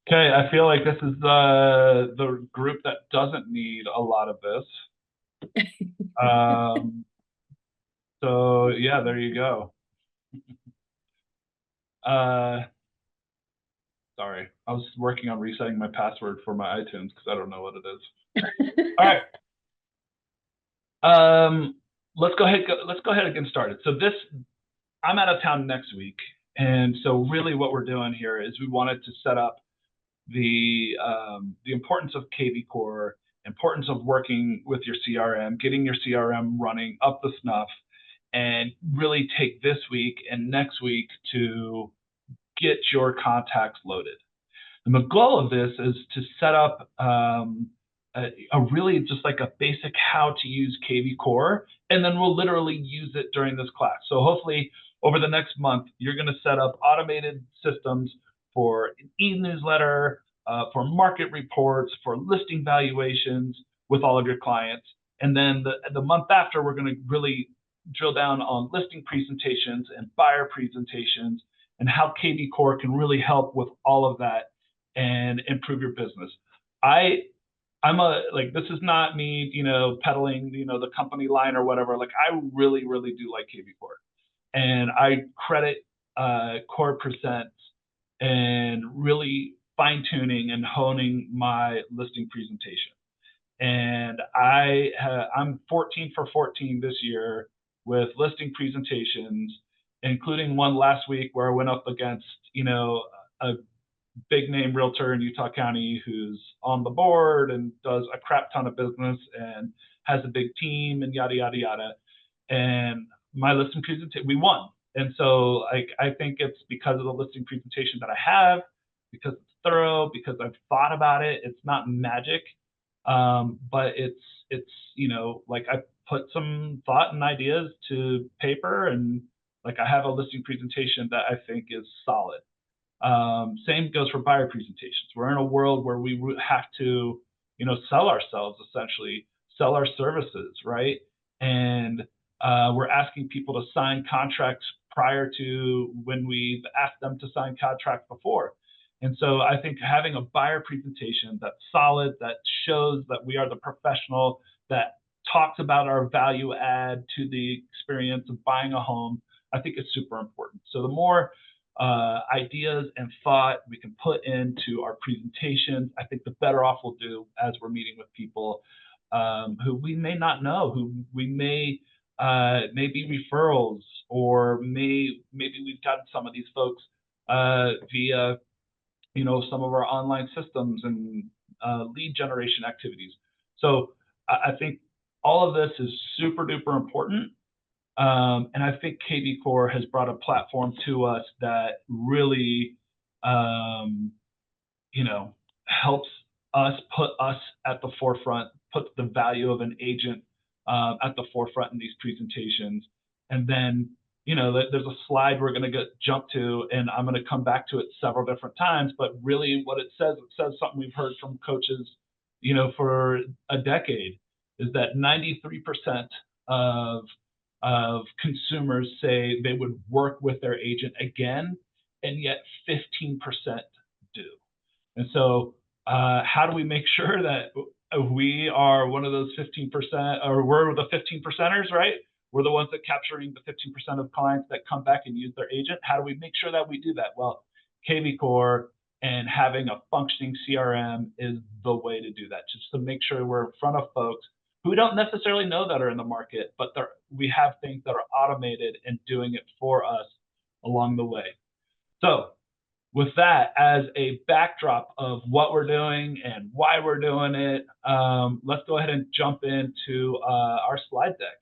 Okay, I feel like this is the group that doesn't need a lot of this. Um, so yeah, there you go. Uh, sorry, I was working on resetting my password for my iTunes because I don't know what it is. All right, um, let's go ahead and get started. So I'm out of town next week, and so really what we're doing here is we wanted to set up the importance of kvCORE, importance of working with your CRM, getting your CRM running up the snuff, and really take this week and next week to get your contacts loaded. And the goal of this is to set up a really just like a basic how to use kvCORE, and then we'll literally use it during this class. So hopefully over the next month, you're going to set up automated systems for an e-newsletter, for market reports, for listing valuations with all of your clients. And then the month after, we're going to really drill down on listing presentations and buyer presentations and how kvCORE can really help with all of that and improve your business. I'm a like this is not me, peddling, the company line or whatever. Like I really, really do like kvCORE. And I credit Core Presents and really fine tuning and honing my listing presentation. And I'm 14 for 14 this year with listing presentations, including one last week where I went up against, a big name realtor in Utah County who's on the board and does a crap ton of business and has a big team and yada yada yada. And my listing presentation, we won. And so I think it's because of the listing presentation that I have, because it's thorough, because I've thought about it. It's not magic, but it's like I put some thought and ideas to paper, and like I have a listing presentation that I think is solid. Same goes for buyer presentations. We're in a world where we have to, sell ourselves, essentially, sell our services, right? And we're asking people to sign contracts prior to when we've asked them to sign contracts before. And so I think having a buyer presentation that's solid, that shows that we are the professional, that talks about our value add to the experience of buying a home, I think is super important. So the more ideas and thought we can put into our presentations, I think the better off we'll do as we're meeting with people who we may not know, who we may be referrals, or maybe we've gotten some of these folks via some of our online systems and lead generation activities. So I think all of this is super duper important. And I think kvCORE has brought a platform to us that really, helps us put us at the forefront, put the value of an agent at the forefront in these presentations. And then, there's a slide we're going to jump to, and I'm going to come back to it several different times. But really, what it says something we've heard from coaches, for a decade, is that 93% of consumers say they would work with their agent again, and yet 15% do. And so, how do we make sure that we are one of those 15%, or we're the 15 percenters, right? We're the ones that capturing the 15% of clients that come back and use their agent. How do we make sure that we do that? Well, kvCORE and having a functioning CRM is the way to do that, just to make sure we're in front of folks who don't necessarily know that are in the market, but we have things that are automated and doing it for us along the way. So with that as a backdrop of what we're doing and why we're doing it, let's go ahead and jump into our slide deck.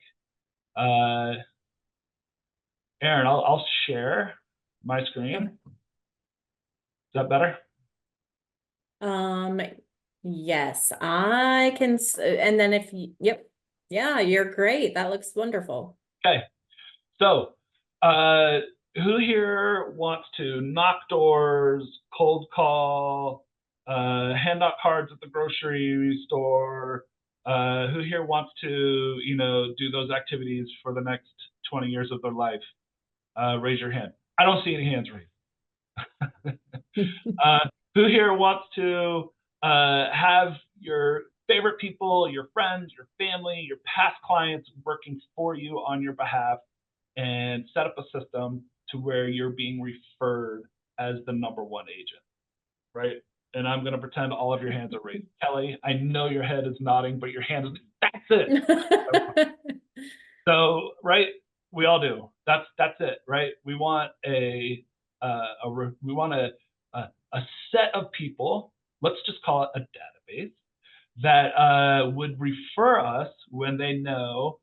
Aaron, I'll share my screen. Okay. Is that better? Yes, I can. And then yep. Yeah, you're great. That looks wonderful. Okay. So, who here wants to knock doors, cold call, hand out cards at the grocery store? Who here wants to, do those activities for the next 20 years of their life? Raise your hand. I don't see any hands raised. Who here wants to have your favorite people, your friends, your family, your past clients working for you on your behalf and set up a system to where you're being referred as the number one agent, right? And I'm going to pretend all of your hands are raised. Kelly, I know your head is nodding, but your hand is, that's it. So, right, we all do. That's it, right? We want we want a set of people. Let's just call it a database that would refer us when they know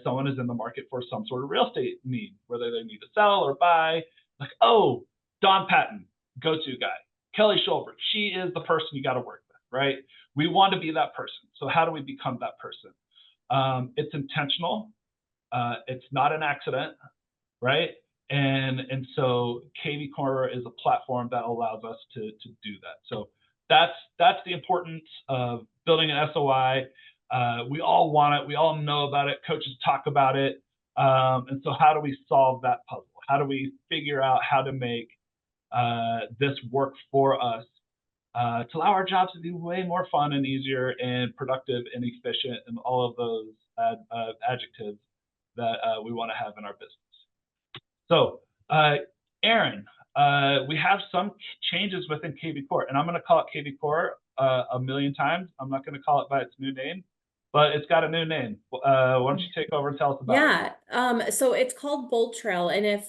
someone is in the market for some sort of real estate need, whether they need to sell or buy. Like, oh, Don Patton, go-to guy. Kelly Schulberg, she is the person you got to work with, right? We want to be that person. So how do we become that person? It's intentional. It's not an accident, right? And so kvCORE is a platform that allows us to do that. So that's the importance of building an SOI. We all want it. We all know about it. Coaches talk about it. And so how do we solve that puzzle? How do we figure out how to make this work for us to allow our jobs to be way more fun and easier and productive and efficient and all of those adjectives that we want to have in our business. So, Aaron, we have some changes within kvCORE, and I'm going to call it kvCORE a million times. I'm not going to call it by its new name, but it's got a new name. Why don't you take over and tell us about it? Yeah, so it's called Bold Trail, and if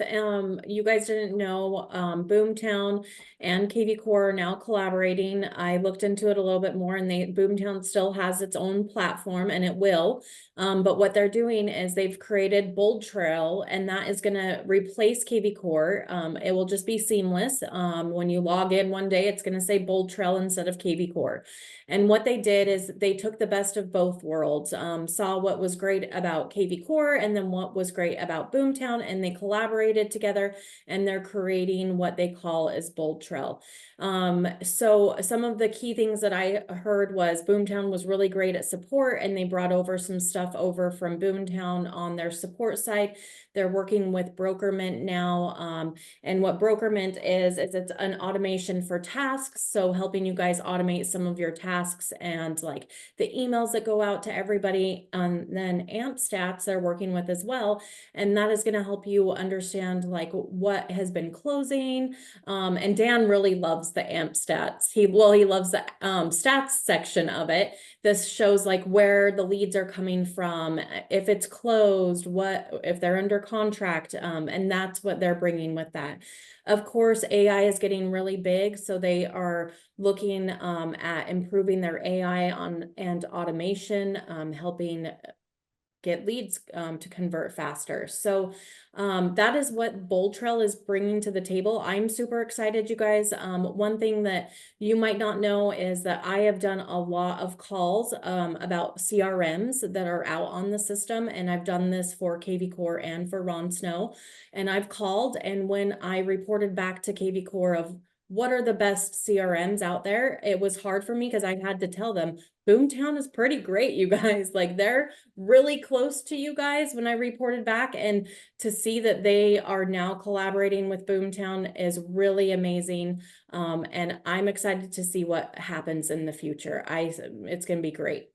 you guys didn't know, Boomtown and kvCORE are now collaborating. I looked into it a little bit more, and Boomtown still has its own platform, and it will. But what they're doing is they've created Bold Trail, and that is going to replace kvCORE. It will just be seamless. When you log in one day, it's going to say Bold Trail instead of kvCORE. And what they did is they took the best of both worlds, saw what was great about kvCORE and then what was great about Boomtown, and they collaborated together, and they're creating what they call as Bold Trail. So some of the key things that I heard was Boomtown was really great at support, and they brought over some stuff over from Boomtown on their support side. They're working with Brokerment now. And what Brokerment is it's an automation for tasks. So helping you guys automate some of your tasks and like the emails that go out to everybody. And then AMP stats they're working with as well. And that is going to help you understand like what has been closing. And Dan really loves the AMP stats. He loves the stats section of it. This shows like where the leads are coming from, if it's closed, if they're under contract, and that's what they're bringing with that. Of course, AI is getting really big, so they are looking at improving their AI and automation, helping get leads to convert faster. So that is what Bold Trail is bringing to the table. I'm super excited, you guys. One thing that you might not know is that I have done a lot of calls about CRMs that are out on the system, and I've done this for kvCORE and for Ron Snow. And I've called, and when I reported back to kvCORE of what are the best CRMs out there, it was hard for me because I had to tell them Boomtown is pretty great, you guys. Like they're really close to you guys when I reported back, and to see that they are now collaborating with Boomtown is really amazing. And I'm excited to see what happens in the future. It's going to be great.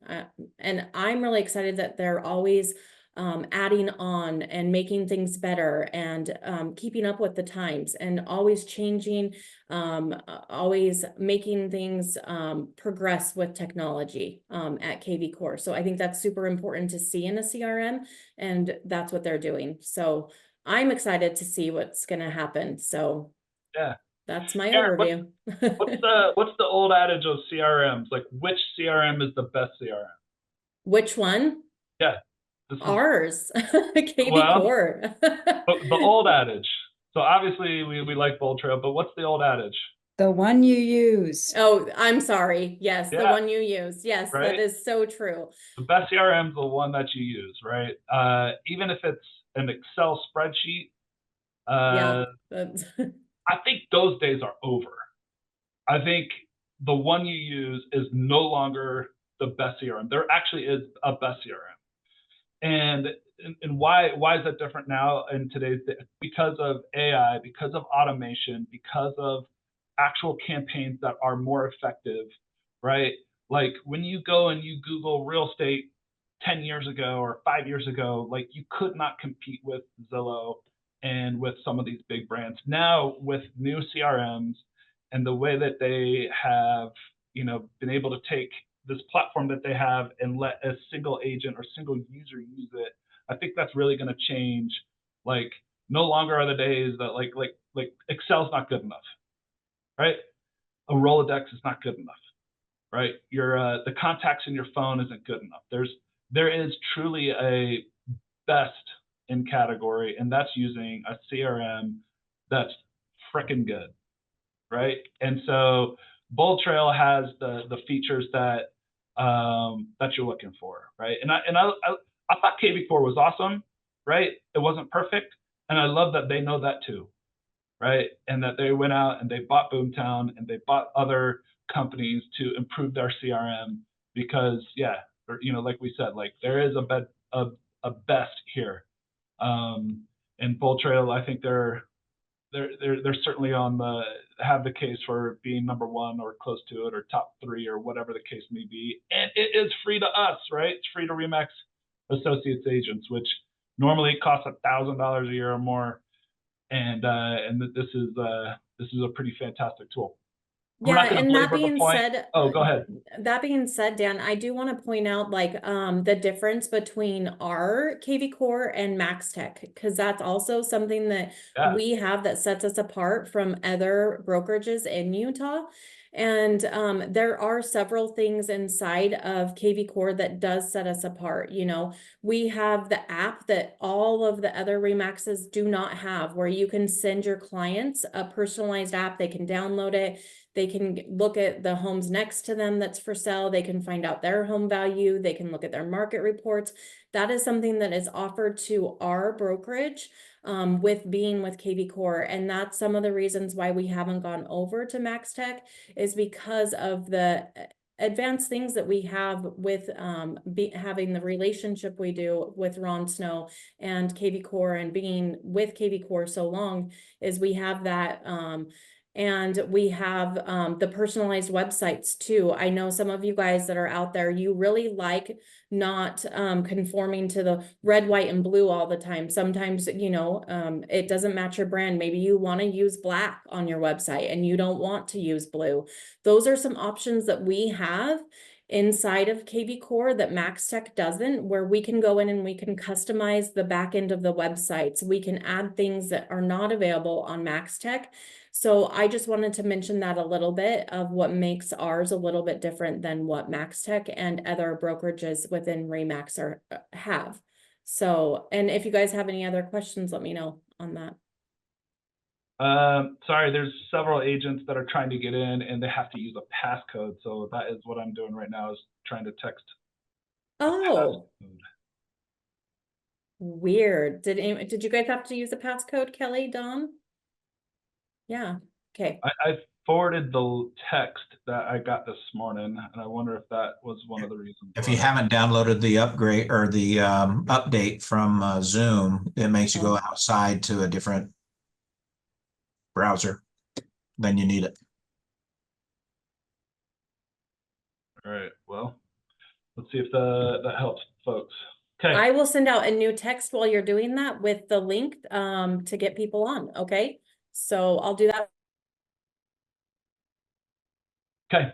And I'm really excited that they're always adding on and making things better and keeping up with the times and always changing, always making things progress with technology at kvCORE. So I think that's super important to see in a CRM, and that's what they're doing. So I'm excited to see what's going to happen. So Yeah, that's my Aaron, overview. what's the old adage of CRMs? Like, which CRM is the best CRM? Which one? Yeah, this is Ours, well, kvCORE. the old adage. So obviously we like Bold Trail, but what's the old adage? The one you use. Oh, I'm sorry. Yes, the Yeah, one you use. Yes, that right. is so true. The best CRM is the one that you use, right? Even if it's an Excel spreadsheet, Yeah. I think those days are over. I think the one you use is no longer the best CRM. There actually is a best CRM. And why is that different now in today's day? Because of AI, because of automation, because of actual campaigns that are more effective, right? Like when you go and you Google real estate 10 years ago or 5 years ago, like you could not compete with Zillow and with some of these big brands. Now with new CRMs and the way that they have, been able to take this platform that they have and let a single agent or single user use it, I think that's really going to change. Like no longer are the days that like Excel's not good enough, right? A Rolodex is not good enough, right? Your the contacts in your phone isn't good enough. There is truly a best in category, and that's using a CRM that's freaking good, right? And so Bold Trail has the features that that you're looking for, right? And I thought kvCORE was awesome, right? It wasn't perfect, and I love that they know that too, right? And that they went out and they bought Boomtown and they bought other companies to improve their CRM because, yeah, like we said, like there is a best here. And Bold Trail, I think they're certainly have the case for being number one or close to it or top 3 or whatever the case may be. And it is free to us, right? It's free to RE/MAX Associates agents, which normally costs $1,000 a year or more. And this is a pretty fantastic tool. We're Yeah, not going to and that belabor the being point. said, Oh, go ahead. that being said, Dan, I do want to point out like the difference between our kvCORE and MaxTech, because that's also something that Yeah. we have that sets us apart from other brokerages in Utah. And there are several things inside of kvCORE that does set us apart. We have the app that all of the other RE/MAXs do not have, where you can send your clients a personalized app. They can download it. They can look at the homes next to them that's for sale. They can find out their home value. They can look at their market reports. That is something that is offered to our brokerage with being with kvCORE. And that's some of the reasons why we haven't gone over to MaxTech, is because of the advanced things that we have with having the relationship we do with Ron Snow and kvCORE, and being with kvCORE so long, is we have that and we have the personalized websites too. I know some of you guys that are out there, you really like not conforming to the red, white, and blue all the time. Sometimes, it doesn't match your brand. Maybe you want to use black on your website and you don't want to use blue. Those are some options that we have inside of kvCORE that MaxTech doesn't, where we can go in and we can customize the back end of the websites. We can add things that are not available on MaxTech. So I just wanted to mention that a little bit of what makes ours a little bit different than what MaxTech and other brokerages within RE/MAX have. So, and if you guys have any other questions, let me know on that. Sorry, there's several agents that are trying to get in and they have to use a passcode. So that is what I'm doing right now, is trying to text. Oh, weird. Did you guys have to use a passcode, Kelly, Don? Yeah. Okay. I forwarded the text that I got this morning, and I wonder if that was one of the reasons. If you haven't downloaded the upgrade or the update from Zoom, it makes you go outside to a different browser. Then you need it. All right. Well, let's see if that helps, folks. Okay. I will send out a new text while you're doing that with the link to get people on. Okay. So I'll do that. Okay.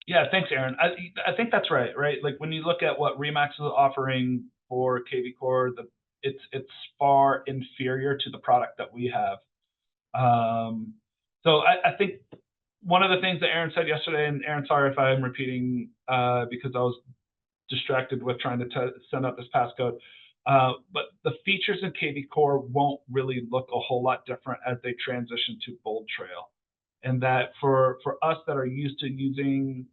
Yeah, thanks, Aaron. I think that's right. Like when you look at what RE/MAX is offering for kvCORE, it's far inferior to the product that we have. So I think one of the things that Aaron said yesterday, and Aaron, sorry if I'm repeating because I was distracted with trying to send out this passcode. But the features in kvCORE won't really look a whole lot different as they transition to Bold Trail. And that for us that are used to using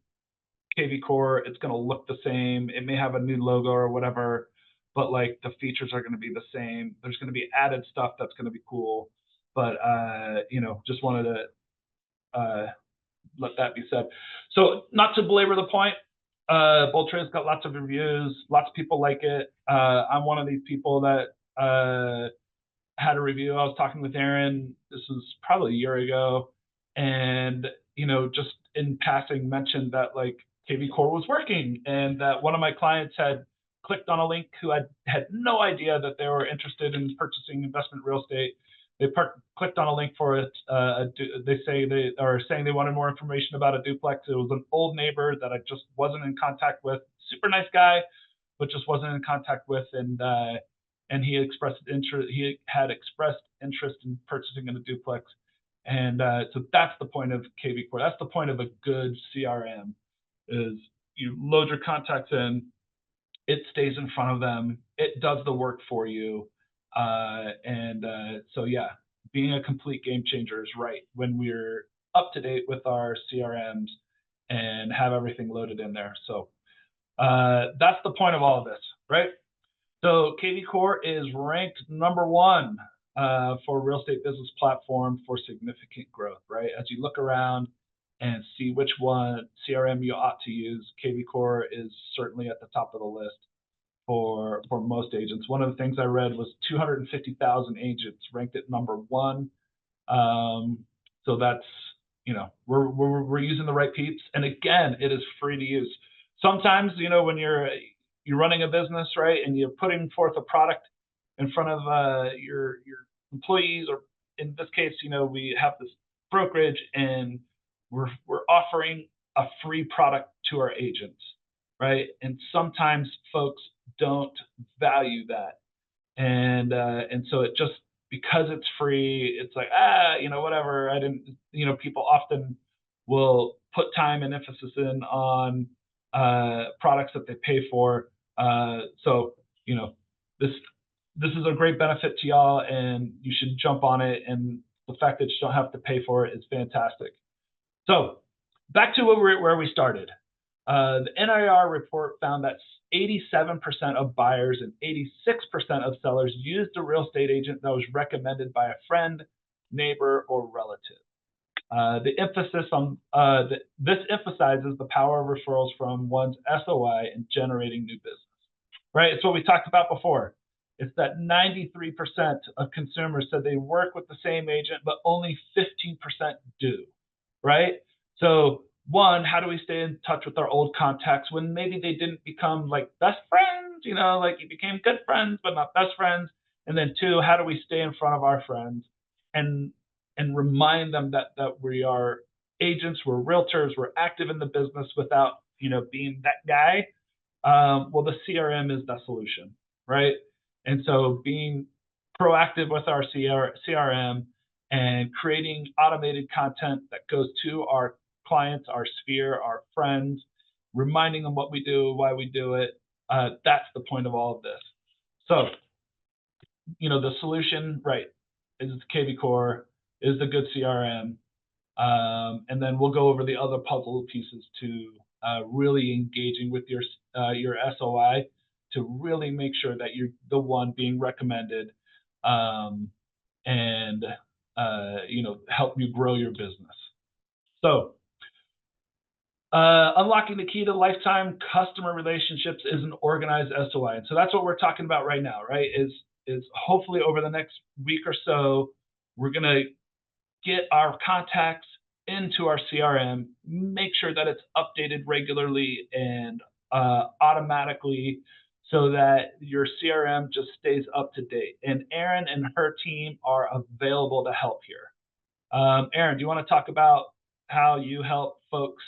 kvCORE, it's going to look the same. It may have a new logo or whatever, but like the features are going to be the same. There's going to be added stuff that's going to be cool. But just wanted to let that be said. So not to belabor the point, Bold Trail's got lots of reviews. Lots of people like it. I'm one of these people that had a review. I was talking with Aaron, this was probably a year ago, and, you know, just in passing mentioned that like kvCORE was working, and that one of my clients had clicked on a link who had no idea that they were interested in purchasing investment real estate. They clicked on a link for it. They are saying they wanted more information about a duplex. It was an old neighbor that I just wasn't in contact with. Super nice guy, but just wasn't in contact with. And he expressed interest. He had expressed interest in purchasing a duplex. And so that's the point of kvCORE. That's the point of a good CRM, is you load your contacts in, it stays in front of them, it does the work for you. So yeah, being a complete game changer is right when we're up to date with our CRMs and have everything loaded in there. So that's the point of all of this, right? So kvCORE is ranked #1 for real estate business platform for significant growth, right? As you look around and see which one CRM you ought to use, kvCORE is certainly at the top of the list for most agents. One of the things I read was 250,000 agents ranked at #1. So that's, you know, we're using the right peeps. And again, it is free to use. Sometimes, you know, when you're running a business, right, and you're putting forth a product in front of your employees, or in this case, you know, we have this brokerage and we're offering a free product to our agents, right? And sometimes folks don't value that, and so it just, because it's free, it's like, you know, whatever. I didn't, you know, people often will put time and emphasis in on products that they pay for. So, you know, this is a great benefit to y'all, and you should jump on it. And the fact that you don't have to pay for it is fantastic. So back to where we started. The NIR report found that 87% of buyers and 86% of sellers used a real estate agent that was recommended by a friend, neighbor, or relative. The emphasis on this emphasizes the power of referrals from one's SOI in generating new business, right? It's what we talked about before. It's that 93% of consumers said they work with the same agent, but only 15% do, right? So one, how do we stay in touch with our old contacts when maybe they didn't become like best friends, you know, like you became good friends, but not best friends? And then two, how do we stay in front of our friends and remind them that we are agents, we're realtors, we're active in the business without, you know, being that guy? Well, the CRM is the solution, right? And so being proactive with our CRM and creating automated content that goes to our clients, our sphere, our friends, reminding them what we do, why we do it, that's the point of all of this. So, you know, the solution, right, is kvCORE, is the good CRM. And then we'll go over the other puzzle pieces to really engaging with your SOI to really make sure that you're the one being recommended, and you know, help you grow your business. So unlocking the key to lifetime customer relationships is an organized SOI. And so that's what we're talking about right now, right? Is hopefully over the next week or so, we're going to get our contacts into our CRM, make sure that it's updated regularly and automatically, so that your CRM just stays up to date. And Erin and her team are available to help here. Erin, do you want to talk about how you help folks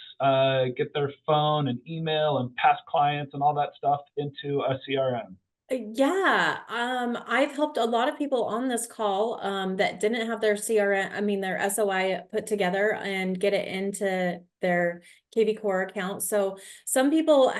get their phone and email and past clients and all that stuff into a CRM? Yeah, I've helped a lot of people on this call that didn't have their CRM, their SOI put together and get it into their kvCORE account. So some people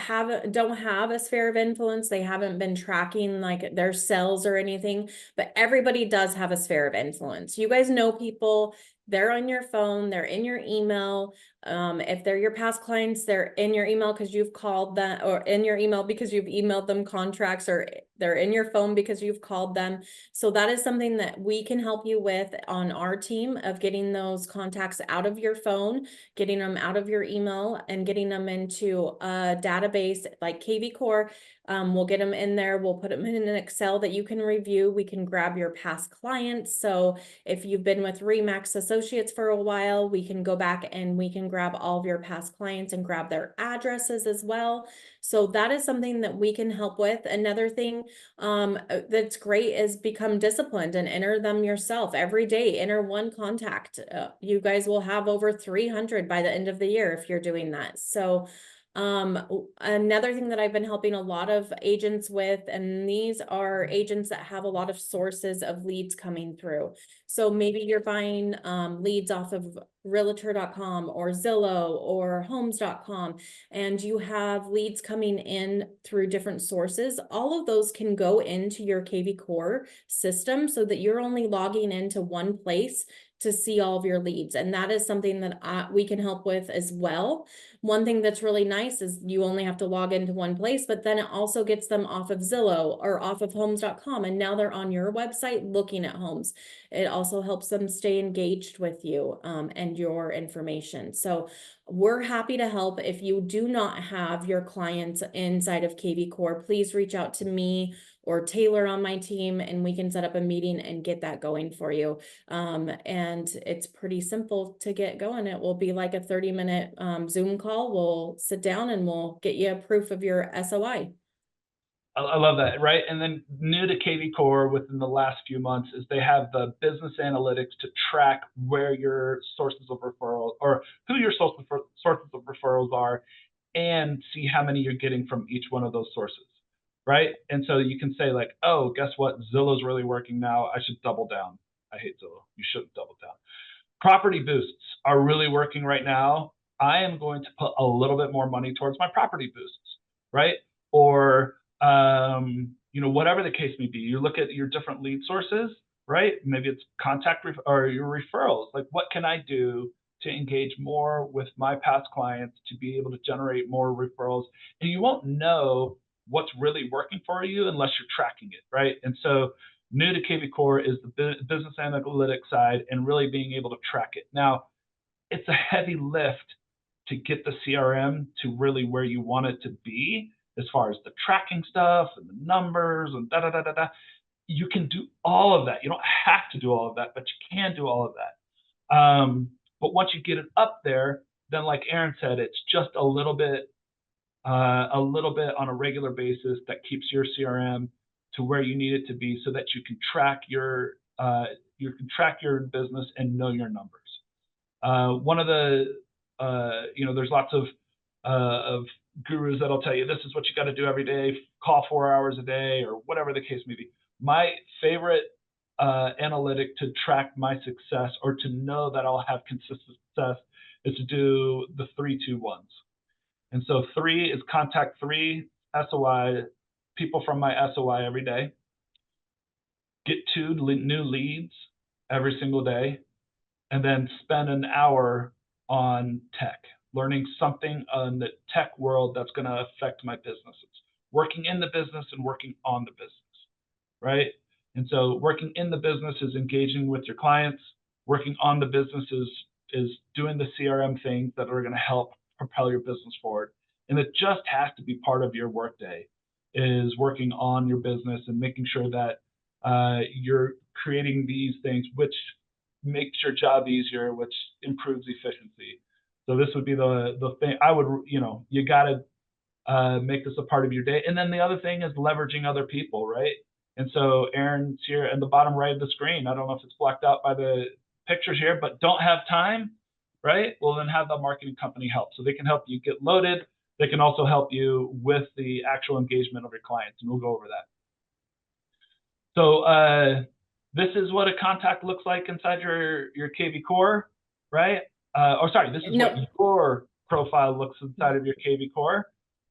don't have a sphere of influence. They haven't been tracking like their sales or anything, but everybody does have a sphere of influence. You guys know people, they're on your phone, they're in your email. If they're your past clients, they're in your email because you've called them, or in your email because you've emailed them contracts, or they're in your phone because you've called them. So that is something that we can help you with on our team, of getting those contacts out of your phone, getting them out of your email, and getting them into a database like kvCORE. We'll get them in there. We'll put them in an Excel that you can review. We can grab your past clients. So if you've been with Remax Associates for a while, we can go back and we can grab all of your past clients and grab their addresses as well. So that is something that we can help with. Another thing that's great is become disciplined and enter them yourself every day. Enter one contact. You guys will have over 300 by the end of the year if you're doing that. So another thing that I've been helping a lot of agents with, and these are agents that have a lot of sources of leads coming through. So maybe you're buying leads off of realtor.com or Zillow or homes.com, and you have leads coming in through different sources. All of those can go into your kvCORE system so that you're only logging into one place to see all of your leads. And that is something that we can help with as well. One thing that's really nice is you only have to log into one place, but then it also gets them off of Zillow or off of homes.com. And now they're on your website looking at homes. It also helps them stay engaged with you and your information. So we're happy to help. If you do not have your clients inside of kvCORE, please reach out to me or Taylor on my team, and we can set up a meeting and get that going for you. And it's pretty simple to get going. It will be like a 30-minute Zoom call. We'll sit down and we'll get you a proof of your SOI. I love that, right? And then new to kvCORE within the last few months is they have the business analytics to track where your sources of referrals, or who your sources of referrals are, and see how many you're getting from each one of those sources, right? And so you can say like, oh, guess what? Zillow's really working now. I should double down. I hate Zillow. You shouldn't double down. Property boosts are really working right now. I am going to put a little bit more money towards my property boosts, right? Or whatever the case may be. You look at your different lead sources, right? Maybe it's contact or your referrals. Like, what can I do to engage more with my past clients to be able to generate more referrals? And you won't know what's really working for you unless you're tracking it, right? And so new to kvCORE is the business analytics side and really being able to track it. Now, it's a heavy lift to get the CRM to really where you want it to be, as far as the tracking stuff and the numbers and da-da-da-da-da. You can do all of that. You don't have to do all of that, but you can do all of that. But once you get it up there, then like Aaron said, it's just a little bit on a regular basis that keeps your CRM to where you need it to be, so that you can track your business and know your numbers. One of the there's lots of gurus that'll tell you this is what you got to do every day, call 4 hours a day, or whatever the case may be. My favorite analytic to track my success, or to know that I'll have consistent success, is to do the 3-2-1s. And so 3 is contact 3 SOI people from my SOI every day, get 2 new leads every single day, and then spend an hour on tech, learning something on the tech world that's going to affect my businesses, working in the business and working on the business, right? And so working in the business is engaging with your clients. Working on the business is doing the CRM things that are going to help propel your business forward. And it just has to be part of your workday, is working on your business and making sure that you're creating these things, which makes your job easier, which improves efficiency. So this would be the thing I would, you got to make this a part of your day. And then the other thing is leveraging other people, right? And so Aaron's here in the bottom right of the screen. I don't know if it's blocked out by the pictures here, but don't have time, right? Well, then have the marketing company help. So they can help you get loaded. They can also help you with the actual engagement of your clients, and we'll go over that. So this is what a contact looks like inside your kvCORE, right? This is what your profile looks inside of your kvCORE.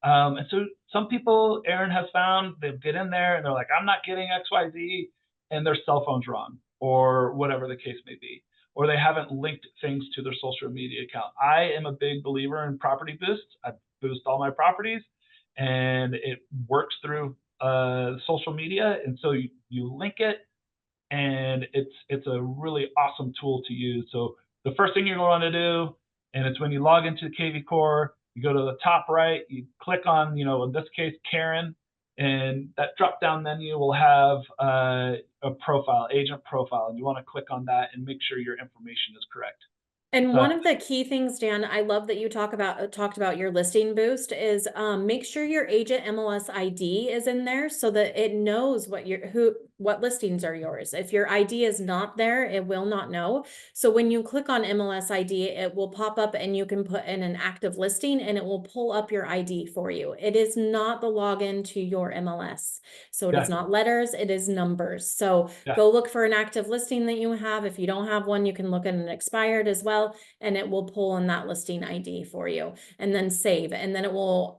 And so some people, Aaron has found, they get in there and they're like, I'm not getting XYZ, and their cell phone's wrong, or whatever the case may be. or they haven't linked things to their social media account. I am a big believer in property boosts. I boost all my properties, and it works through social media. And so you link it, and it's a really awesome tool to use. So the first thing you're going to do, and it's when you log into kvCORE, you go to the top right, you click on, in this case, Karen, and that drop-down menu will have a profile, agent profile, and you want to click on that and make sure your information is correct. And one of the key things, Dan, I love that you talked about your listing boost is make sure your agent MLS ID is in there so that it knows what listings are yours. If your ID is not there, it will not know. So when you click on MLS ID, it will pop up and you can put in an active listing and it will pull up your ID for you. It is not the login to your MLS. So it is not letters, it is numbers. So go look for an active listing that you have. If you don't have one, you can look at an expired as well, and it will pull in that listing ID for you, and then save. And then it will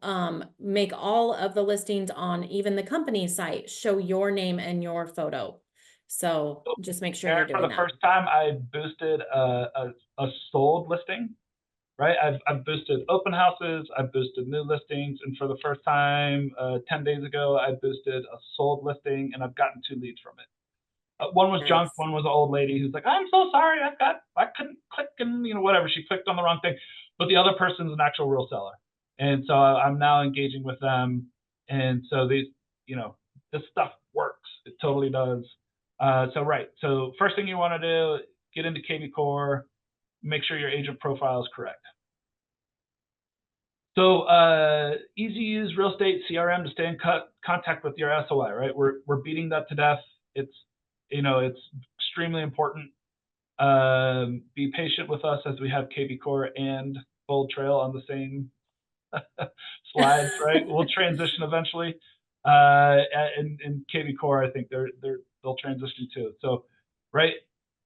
make all of the listings on even the company site show your name and your photo. So just make sure you're doing that. For the first time, I boosted a sold listing, right? I've boosted open houses, I've boosted new listings, and for the first time 10 days ago, I boosted a sold listing, and I've gotten 2 leads from it. One was junk, one was an old lady who's like, I'm so sorry, I couldn't click, and whatever, she clicked on the wrong thing. But the other person's an actual real seller. And so I'm now engaging with them. And so these, this stuff works. It totally does. So first thing you want to do, get into kvCORE, make sure your agent profile is correct. So easy use real estate CRM to stay in contact with your SOI, right? We're beating that to death. It's extremely important. Be patient with us as we have kvCORE and Bold Trail on the same slides, right? We'll transition eventually. And kvCORE, I think they'll transition too. So, right.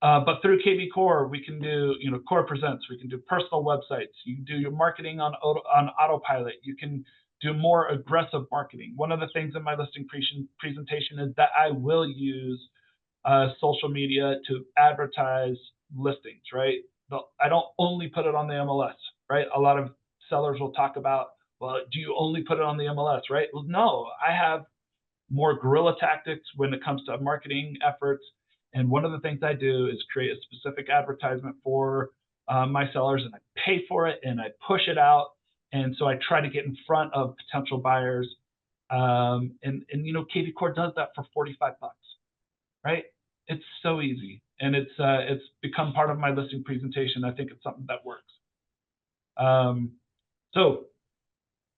But through kvCORE, we can do, Core Presents. We can do personal websites. You can do your marketing on autopilot. You can do more aggressive marketing. One of the things in my listing presentation is that I will use social media to advertise listings, right? I don't only put it on the MLS, right? A lot of sellers will talk about, well, do you only put it on the MLS, right? Well, no, I have more guerrilla tactics when it comes to marketing efforts. And one of the things I do is create a specific advertisement for my sellers, and I pay for it and I push it out. And so I try to get in front of potential buyers. And kvCORE does that for $45, right? It's so easy, and it's become part of my listing presentation. I think it's something that works. So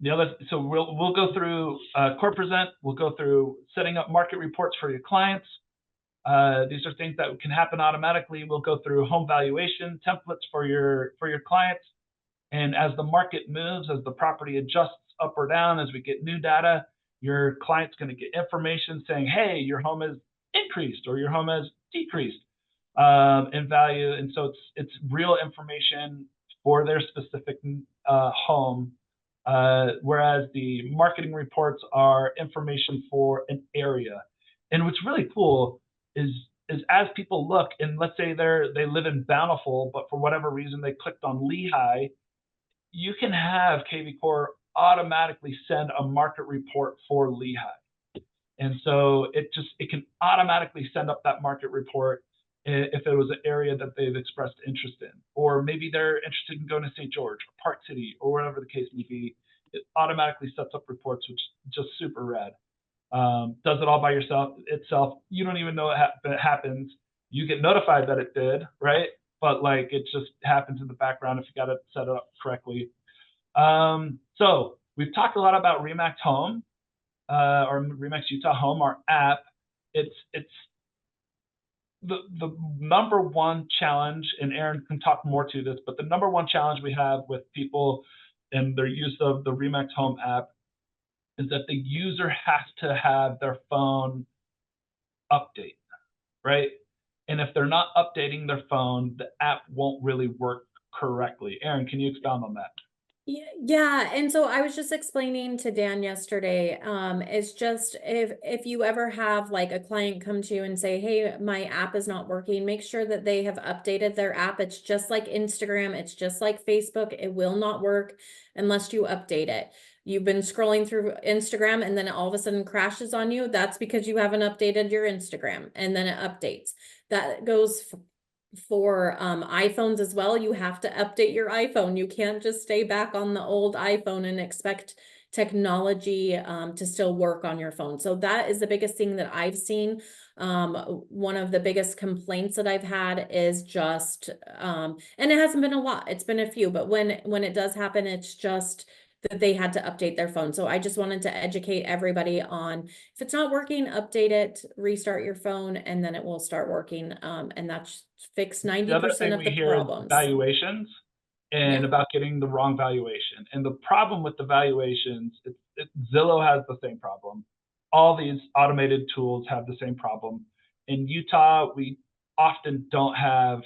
we'll go through Core Present. We'll go through setting up market reports for your clients. These are things that can happen automatically. We'll go through home valuation templates for your clients. And as the market moves, as the property adjusts up or down, as we get new data, your client's going to get information saying, hey, your home is increased or your home has decreased in value. And so it's real information for their specific home, whereas the marketing reports are information for an area. And what's really cool is as people look, and let's say they live in Bountiful, but for whatever reason they clicked on Lehigh, you can have kvCORE automatically send a market report for Lehigh. And so it can automatically send up that market report if it was an area that they've expressed interest in, or maybe they're interested in going to St. George or Park City or whatever the case may be. It automatically sets up reports, which is just super rad. Does it all by itself. You don't even know it happens. You get notified that it did, right? But it just happens in the background if you got it set up correctly. So we've talked a lot about RE/MAX Home. Or RE/MAX Utah Home, our app. It's the number one challenge, and Aaron can talk more to this, but the number one challenge we have with people and their use of the RE/MAX Home app is that the user has to have their phone update, right? And if they're not updating their phone, the app won't really work correctly. Aaron, can you expound on that? Yeah, and so I was just explaining to Dan yesterday, it's just if you ever have like a client come to you and say, "Hey, my app is not working," make sure that they have updated their app. It's just like Instagram, it's just like Facebook. It will not work unless you update it. You've been scrolling through Instagram and then it all of a sudden crashes on you. That's because you haven't updated your Instagram and then it updates. That goes for iPhones as well. You have to update your iPhone. You can't just stay back on the old iPhone and expect technology to still work on your phone. So that is the biggest thing that I've seen. One of the biggest complaints that I've had is just and it hasn't been a lot, it's been a few, but when it does happen, it's just that they had to update their phone. So I just wanted to educate everybody on if it's not working, update it, restart your phone, and then it will start working. And that's fix The other 90% thing of we the hear is problems. valuations and Yeah. about getting the wrong valuation. And the problem with the valuations, Zillow has the same problem. All these automated tools have the same problem. In Utah, we often don't have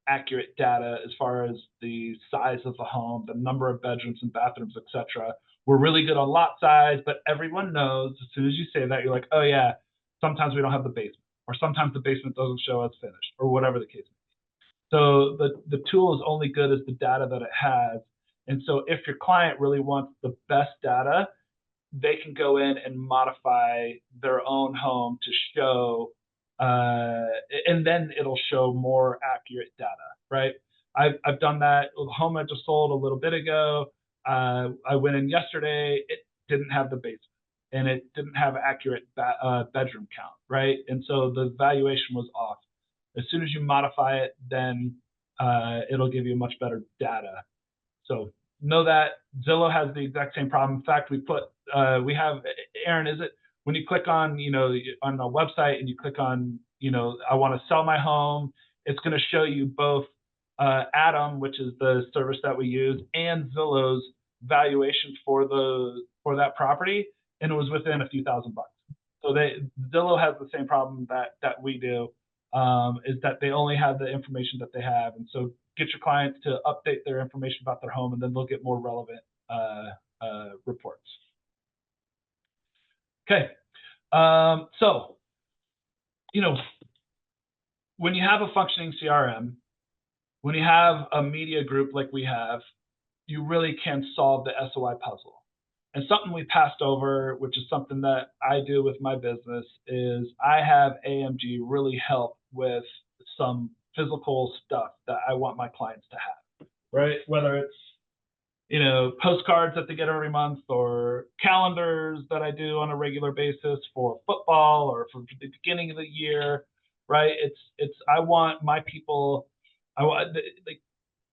accurate data as far as the size of the home, the number of bedrooms and bathrooms, etc. We're really good on lot size, but everyone knows as soon as you say that, you're like, oh yeah, sometimes we don't have the basement, or sometimes the basement doesn't show as finished, or whatever the case may be. So the tool is only good as the data that it has. And so if your client really wants the best data, they can go in and modify their own home to show, and then it'll show more accurate data, right? I've done that with a home I just sold a little bit ago. I went in yesterday, it didn't have the basement and it didn't have accurate bedroom count, right? And so the valuation was off. As soon as you modify it, then it'll give you much better data. So know that Zillow has the exact same problem. In fact, we have, Aaron, is it when you click on, on a website and you click on, I want to sell my home, it's going to show you both Adam, which is the service that we use, and Zillow's valuation for that property, and it was within a few $1,000. So Zillow has the same problem that we do, is that they only have the information that they have, and so get your clients to update their information about their home, and then they'll get more relevant reports. Okay, so when you have a functioning CRM, when you have a media group like we have, you really can solve the SOI puzzle. And something we passed over, which is something that I do with my business, is I have AMG really help with some physical stuff that I want my clients to have, right? Whether it's, postcards that they get every month, or calendars that I do on a regular basis for football or for the beginning of the year, right? I want my people, like,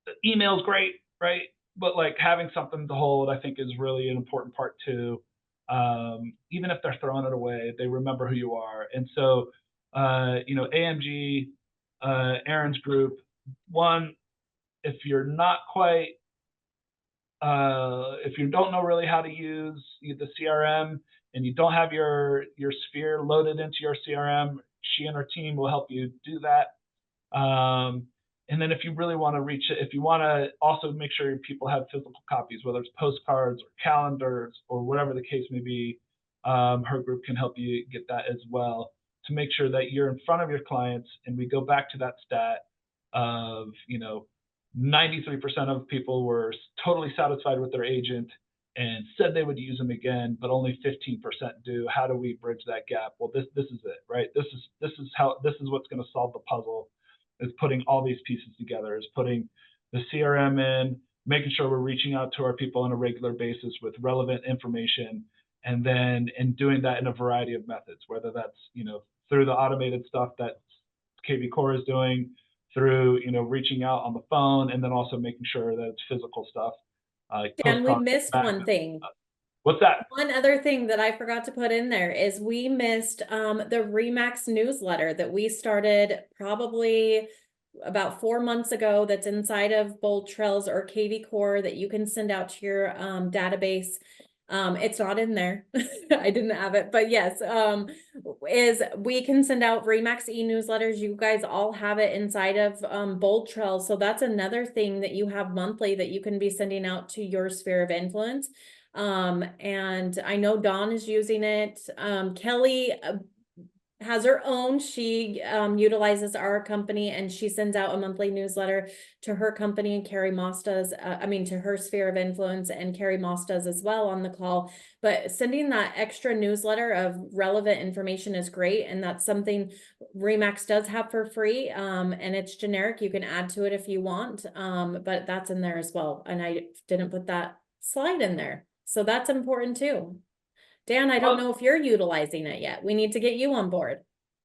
the email's great, right? But like having something to hold, I think, is really an important part too. Even if they're throwing it away, they remember who you are. And so, AMG, Aaron's group, one, if you're not quite, if you don't know really how to use the CRM and you don't have your sphere loaded into your CRM, she and her team will help you do that. And then if you really want to reach it, if you want to also make sure your people have physical copies, whether it's postcards or calendars or whatever the case may be, her group can help you get that as well, to make sure that you're in front of your clients. And we go back to that stat of, 93% of people were totally satisfied with their agent and said they would use them again, but only 15% do. How do we bridge that gap? Well, this is it, right? This is what's going to solve the puzzle, is putting all these pieces together, is putting the CRM in, making sure we're reaching out to our people on a regular basis with relevant information, and doing that in a variety of methods, whether that's, through the automated stuff that kvCORE is doing, through, reaching out on the phone, and then also making sure that it's physical stuff. Dan, we missed one thing. What's that? One other thing that I forgot to put in there is we missed the RE/MAX newsletter that we started probably about 4 months ago, that's inside of Bold Trails or kvCORE, that you can send out to your database. It's not in there. I didn't have it, but yes, is we can send out Remax e-newsletters. You guys all have it inside of Bold Trail. So that's another thing that you have monthly that you can be sending out to your sphere of influence. And I know Dawn is using it. Kelly has her own. She utilizes our company, and she sends out a monthly newsletter to her company. And Carrie Moss does, to her sphere of influence, and Carrie Moss does as well on the call. But sending that extra newsletter of relevant information is great, and that's something Remax does have for free. And it's generic. You can add to it if you want, but that's in there as well. And I didn't put that slide in there, so that's important too. Dan, I don't know if you're utilizing it yet. We need to get you on board.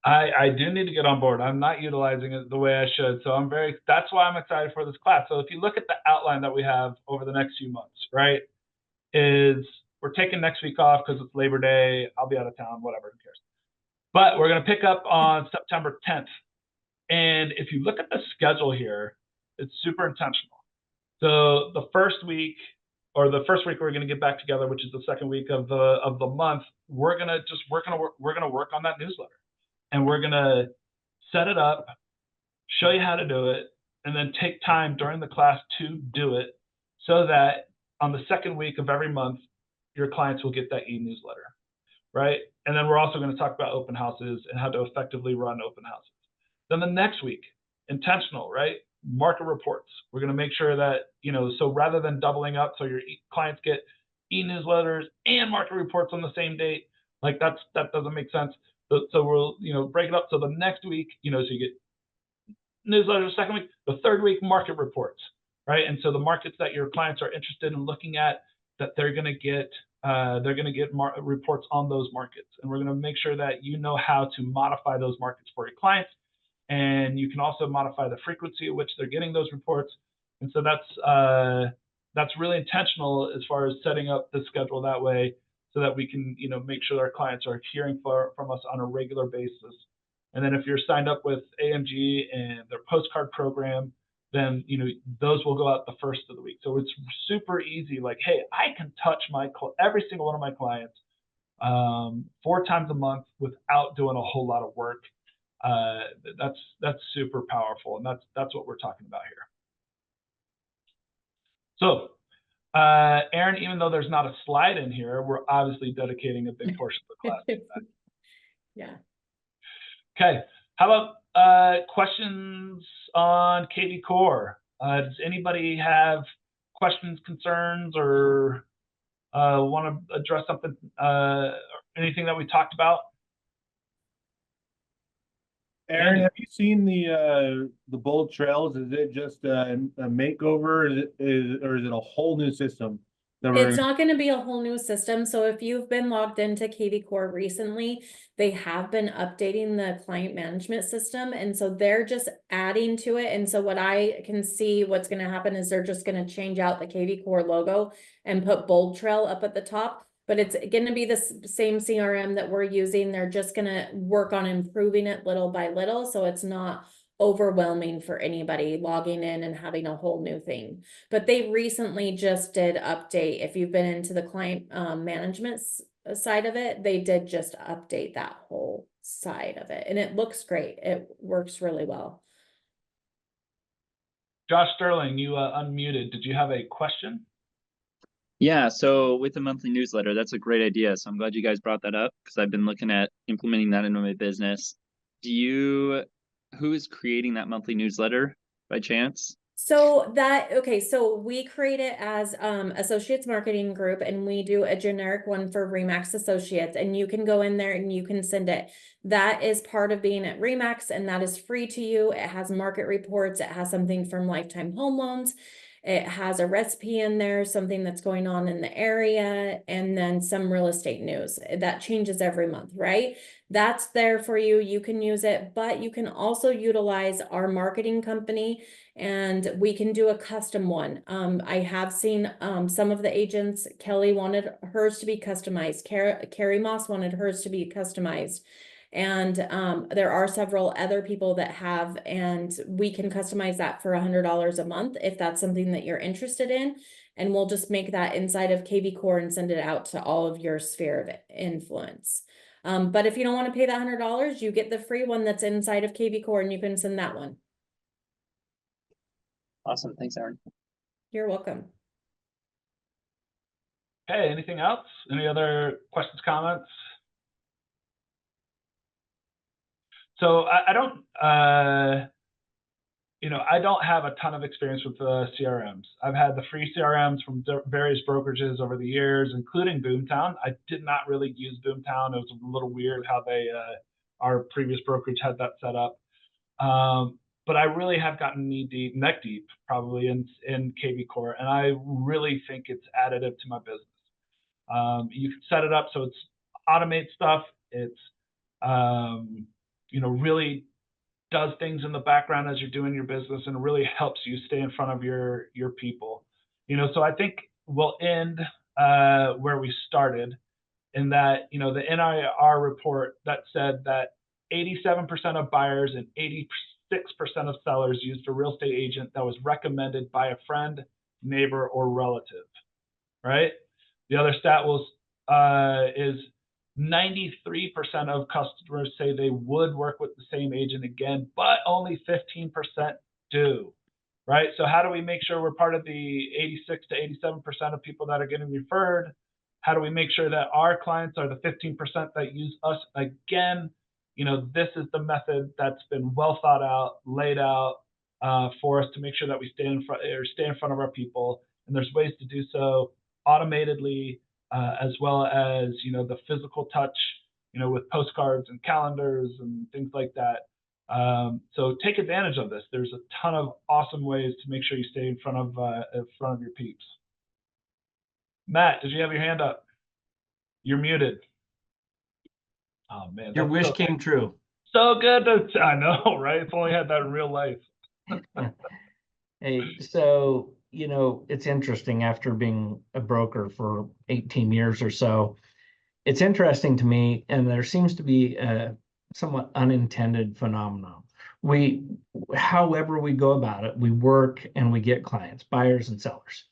I do need to get on board. I'm not utilizing it the way I should. So that's why I'm excited for this class. So if you look at the outline that we have over the next few months, right, is we're taking next week off because it's Labor Day. I'll be out of town, whatever, who cares. But we're going to pick up on September 10th. And if you look at the schedule here, it's super intentional. So the first week we're going to get back together, which is the second week of the month, we're going to work on that newsletter, and we're going to set it up, show you how to do it, and then take time during the class to do it, so that on the second week of every month, your clients will get that e-newsletter, right? And then we're also going to talk about open houses and how to effectively run open houses. Then the next week, intentional, right? Market reports. We're going to make sure that, so rather than doubling up, so your clients get e-newsletters and market reports on the same date, like that doesn't make sense. So we'll, break it up. So the next week, so you get newsletters, second week, the third week, market reports, right? And so the markets that your clients are interested in looking at, that they're going to get reports on those markets. And we're going to make sure that you know how to modify those markets for your clients. And you can also modify the frequency at which they're getting those reports. And so that's really intentional as far as setting up the schedule that way, so that we can, make sure our clients are hearing from us on a regular basis. And then if you're signed up with AMG and their postcard program, then, those will go out the first of the week. So it's super easy. Like, hey, I can touch every single one of my clients 4 times a month without doing a whole lot of work. That's super powerful, and that's what we're talking about here. So Aaron, even though there's not a slide in here, we're obviously dedicating a big portion of the class to that. Yeah. Okay, how about questions on kvCORE? Does anybody have questions, concerns, or want to address something, anything that we talked about? Aaron, have you seen the Bold Trails? Is it just a makeover, or is it a whole new system? It's not going to be a whole new system. So if you've been logged into kvCORE recently, they have been updating the client management system. And so they're just adding to it. And so what I can see what's going to happen is they're just going to change out the kvCORE logo and put Bold Trail up at the top. But it's going to be the same CRM that we're using. They're just going to work on improving it little by little, so it's not overwhelming for anybody logging in and having a whole new thing. But they recently just did update. If you've been into the client management side of it, they did just update that whole side of it, and it looks great. It works really well. Josh Sterling, you unmuted. Did you have a question? Yeah, so with the monthly newsletter, that's a great idea. So I'm glad you guys brought that up, because I've been looking at implementing that into my business. Who is creating that monthly newsletter by chance? So we create it as Associates Marketing Group, and we do a generic one for Remax Associates, and you can go in there and you can send it. That is part of being at Remax, and that is free to you. It has market reports. It has something from Lifetime Home Loans. It has a recipe in there, something that's going on in the area, and then some real estate news. That changes every month, right? That's there for you. You can use it, but you can also utilize our marketing company, and we can do a custom one. I have seen some of the agents, Kelly wanted hers to be customized. Carrie Moss wanted hers to be customized. And there are several other people that have, and we can customize that for $100 a month if that's something that you're interested in. And we'll just make that inside of kvCORE and send it out to all of your sphere of influence. But if you don't want to pay that $100, you get the free one that's inside of kvCORE and you can send that one. Awesome. Thanks, Aaron. You're welcome. Okay, anything else? Any other questions, comments? So I don't, I don't have a ton of experience with CRMs. I've had the free CRMs from various brokerages over the years, including Boomtown. I did not really use Boomtown. It was a little weird how our previous brokerage had that set up. But I really have gotten neck deep, probably in kvCORE, and I really think it's additive to my business. You can set it up so it's automate stuff. It's really does things in the background as you're doing your business, and it really helps you stay in front of your people. So I think we'll end where we started, in that the NIR report that said that 87% of buyers and 86% of sellers used a real estate agent that was recommended by a friend, neighbor, or relative. Right? The other stat is 93% of customers say they would work with the same agent again, but only 15% do. Right? So how do we make sure we're part of the 86 to 87% of people that are getting referred? How do we make sure that our clients are the 15% that use us again? This is the method that's been well thought out, laid out for us to make sure that we stay in front of our people. And there's ways to do so automatedly, as well as the physical touch, with postcards and calendars and things like that. So take advantage of this. There's a ton of awesome ways to make sure you stay in front of your peeps. Matt, did you have your hand up? You're muted. Oh man, Your wish came true. So good. I know, right? If only had that in real life. Hey, so it's interesting, after being a broker for 18 years or so, it's interesting to me, and there seems to be a somewhat unintended phenomenon. However we go about it, we work and we get clients, buyers and sellers.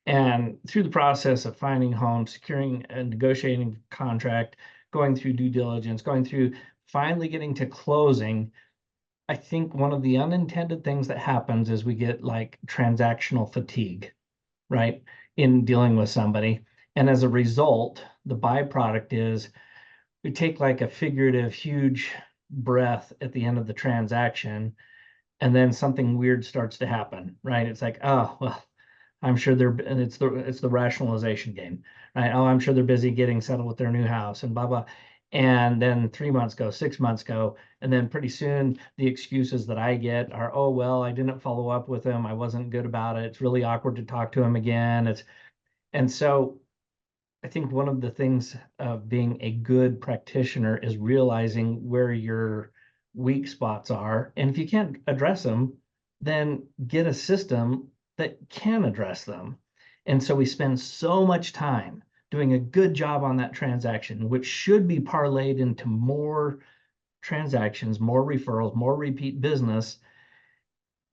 And through the process of finding homes, securing and negotiating a contract, going through due diligence, going through finally getting to closing, I think one of the unintended things that happens is we get like transactional fatigue, right, in dealing with somebody. And as a result, the byproduct is we take like a figurative huge breath at the end of the transaction, and then something weird starts to happen, right? It's like, oh, well, I'm sure and it's the rationalization game, right? Oh, I'm sure they're busy getting settled with their new house and blah, blah. And then 3 months go, 6 months go, and then pretty soon the excuses that I get are, oh, well, I didn't follow up with him. I wasn't good about it. It's really awkward to talk to him again. And so I think one of the things of being a good practitioner is realizing where your weak spots are. And if you can't address them, then get a system that can address them. And so we spend so much time doing a good job on that transaction, which should be parlayed into more transactions, more referrals, more repeat business.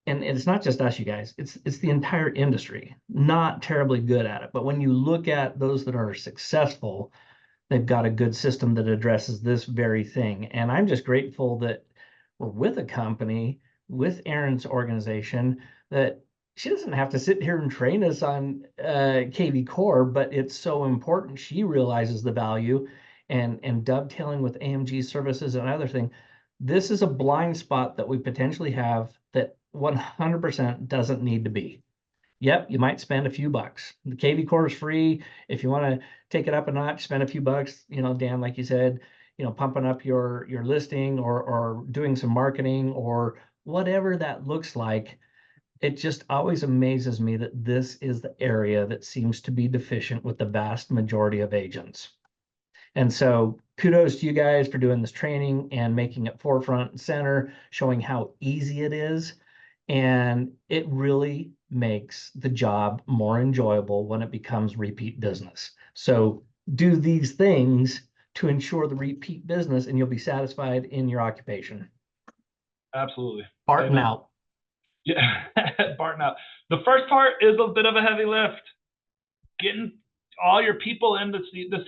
And it's not just us, you guys, it's the entire industry, not terribly good at it. But when you look at those that are successful, they've got a good system that addresses this very thing. And I'm just grateful that we're with a company, with Erin's organization, that she doesn't have to sit here and train us on kvCORE, but it's so important. She realizes the value, and dovetailing with AMG services and other thing. This is a blind spot that we potentially have that 100% doesn't need to be. Yep, you might spend a few bucks. The kvCORE is free. If you want to take it up a notch, spend a few bucks, Dan, like you said, pumping up your listing or doing some marketing or whatever that looks like. It just always amazes me that this is the area that seems to be deficient with the vast majority of agents. And so kudos to you guys for doing this training and making it forefront and center, showing how easy it is. And it really makes the job more enjoyable when it becomes repeat business. So do these things to ensure the repeat business, and you'll be satisfied in your occupation. Absolutely. Barton Amen. out. Yeah, Barton out. The first part is a bit of a heavy lift. Getting all your people in the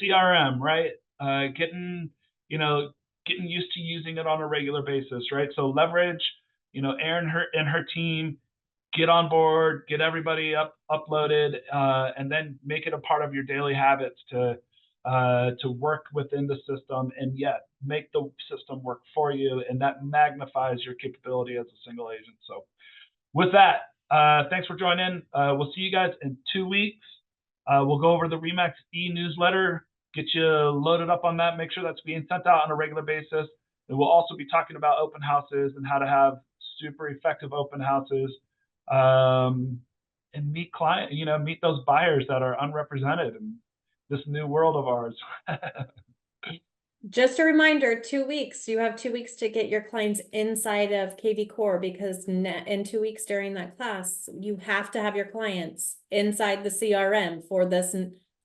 CRM, right? Getting used to using it on a regular basis, right? So leverage, Erin and her team, get on board, get everybody uploaded, and then make it a part of your daily habits to work within the system, and yet make the system work for you, and that magnifies your capability as a single agent. So with that, thanks for joining. We'll see you guys in 2 weeks. We'll go over the Remax e-newsletter, get you loaded up on that, make sure that's being sent out on a regular basis. And we'll also be talking about open houses and how to have super effective open houses, and meet meet those buyers that are unrepresented in this new world of ours. Just a reminder, 2 weeks, you have 2 weeks to get your clients inside of kvCORE, because in 2 weeks during that class, you have to have your clients inside the CRM for this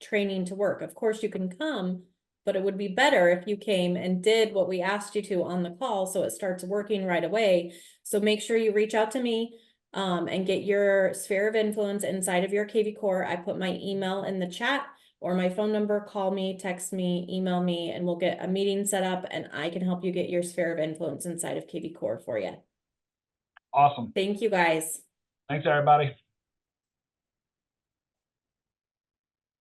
training to work. Of course, you can come, but it would be better if you came and did what we asked you to on the call, so it starts working right away. So make sure you reach out to me and get your sphere of influence inside of your kvCORE. I put my email in the chat, or my phone number. Call me, text me, email me, and we'll get a meeting set up, and I can help you get your sphere of influence inside of kvCORE for you. Awesome. Thank you, guys. Thanks, everybody.